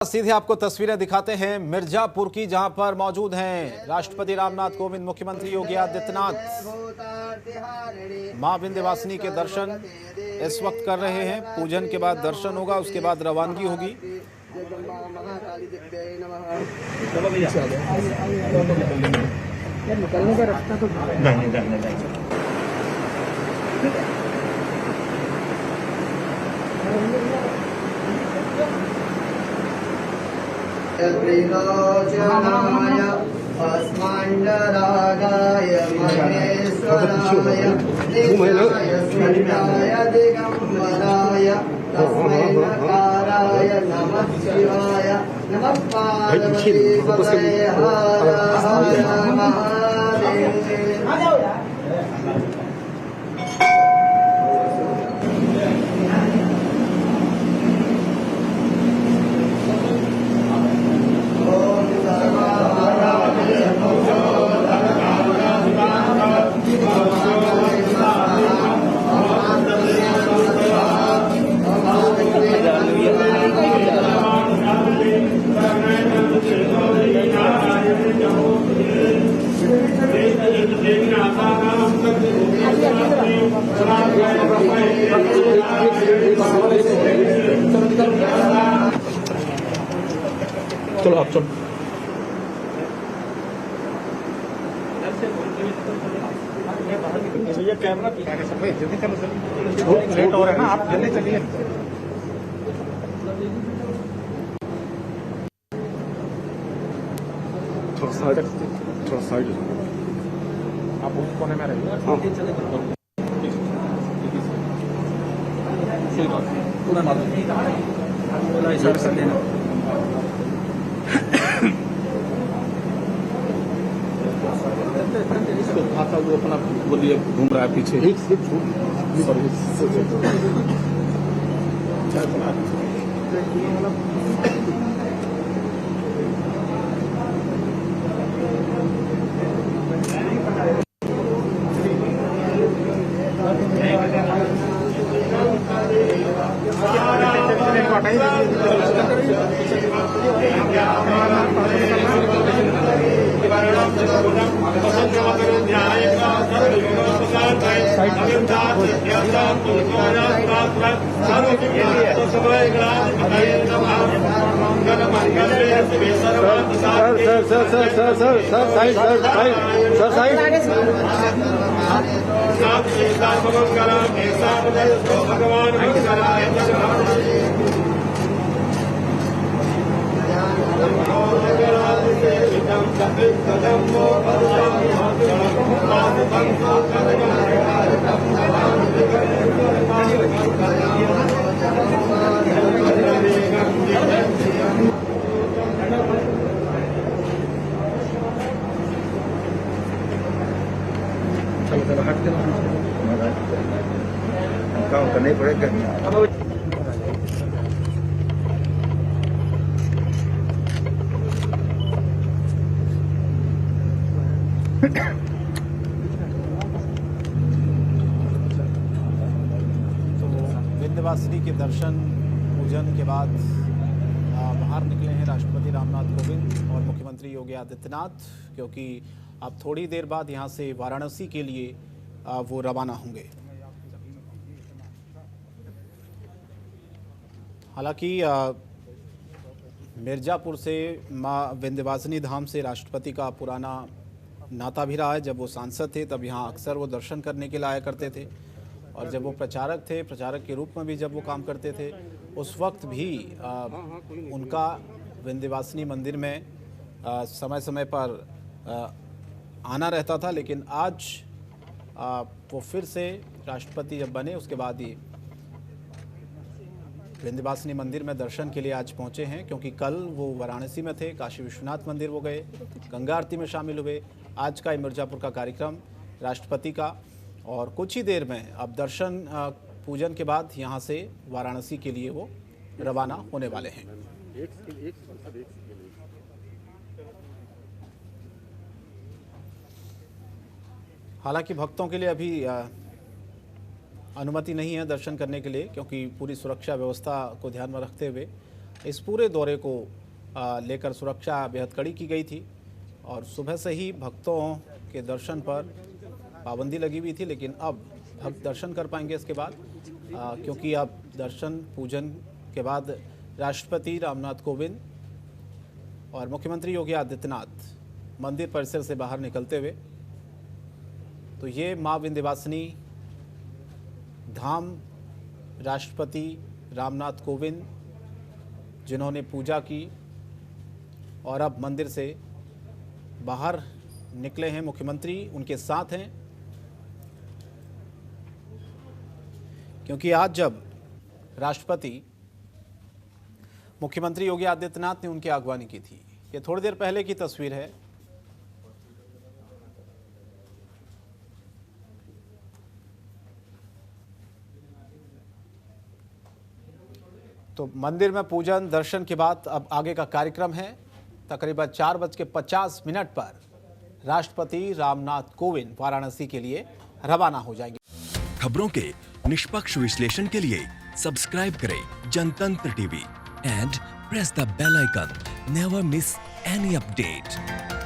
सीधे आपको तस्वीरें दिखाते हैं मिर्जापुर की, जहां पर मौजूद हैं राष्ट्रपति रामनाथ कोविंद, मुख्यमंत्री योगी आदित्यनाथ। मां विंध्यवासिनी के दर्शन इस वक्त कर रहे हैं। पूजन के बाद दर्शन होगा, उसके बाद रवानगी होगी। निकलने का रास्ता तो त्रिलोचनाय अस्मण्डरागाय महेश्वराय नित्याय सूर्याय दिगम्बराय तस्मै नकाराय नमः शिवाय नमः पार्वती पतये हर हर महादेव। चलो आप चलो। भैया कैमरा जल्दी चलो, लेट हो रहा है ना, आप जल्दी चलिए। थोड़ा साइड आप उस कोने में रहिए। पूरा मालूम इशारा कर देना। खाता वो अपना बोलिए घूम रहा है पीछे। काम करने पड़ेगा। विंध्यवासिनी के दर्शन पूजन के बाद बाहर निकले हैं राष्ट्रपति रामनाथ कोविंद और मुख्यमंत्री योगी आदित्यनाथ, क्योंकि अब थोड़ी देर बाद यहां से वाराणसी के लिए वो रवाना होंगे। हालांकि मिर्जापुर से मां विंध्यवासिनी धाम से राष्ट्रपति का पुराना नाता भी रहा है। जब वो सांसद थे तब यहाँ अक्सर वो दर्शन करने के लिए आया करते थे, और जब वो प्रचारक थे, प्रचारक के रूप में भी जब वो काम करते थे, उस वक्त भी उनका विंध्यवासिनी मंदिर में समय समय पर आना रहता था। लेकिन आज वो फिर से राष्ट्रपति जब बने उसके बाद ही विंध्यवासिनी मंदिर में दर्शन के लिए आज पहुंचे हैं, क्योंकि कल वो वाराणसी में थे, काशी विश्वनाथ मंदिर वो गए, गंगा आरती में शामिल हुए। आज का मिर्जापुर का कार्यक्रम राष्ट्रपति का, और कुछ ही देर में अब दर्शन पूजन के बाद यहां से वाराणसी के लिए वो रवाना होने वाले हैं। हालांकि भक्तों के लिए अभी अनुमति नहीं है दर्शन करने के लिए, क्योंकि पूरी सुरक्षा व्यवस्था को ध्यान में रखते हुए इस पूरे दौरे को लेकर सुरक्षा बेहद कड़ी की गई थी और सुबह से ही भक्तों के दर्शन पर पाबंदी लगी हुई थी, लेकिन अब भक्त दर्शन कर पाएंगे इसके बाद, क्योंकि अब दर्शन पूजन के बाद राष्ट्रपति रामनाथ कोविंद और मुख्यमंत्री योगी आदित्यनाथ मंदिर परिसर से बाहर निकलते हुए, तो ये माँ विंध्यवासिनी धाम राष्ट्रपति रामनाथ कोविंद जिन्होंने पूजा की और अब मंदिर से बाहर निकले हैं, मुख्यमंत्री उनके साथ हैं, क्योंकि आज जब राष्ट्रपति मुख्यमंत्री योगी आदित्यनाथ ने उनकी अगवानी की थी, ये थोड़ी देर पहले की तस्वीर है। तो मंदिर में पूजन दर्शन के बाद अब आगे का कार्यक्रम है। तकरीबन 4:50 पर राष्ट्रपति रामनाथ कोविंद वाराणसी के लिए रवाना हो जाएंगे। खबरों के निष्पक्ष विश्लेषण के लिए सब्सक्राइब करें Jantantra TV and press the bell icon. Never miss any update.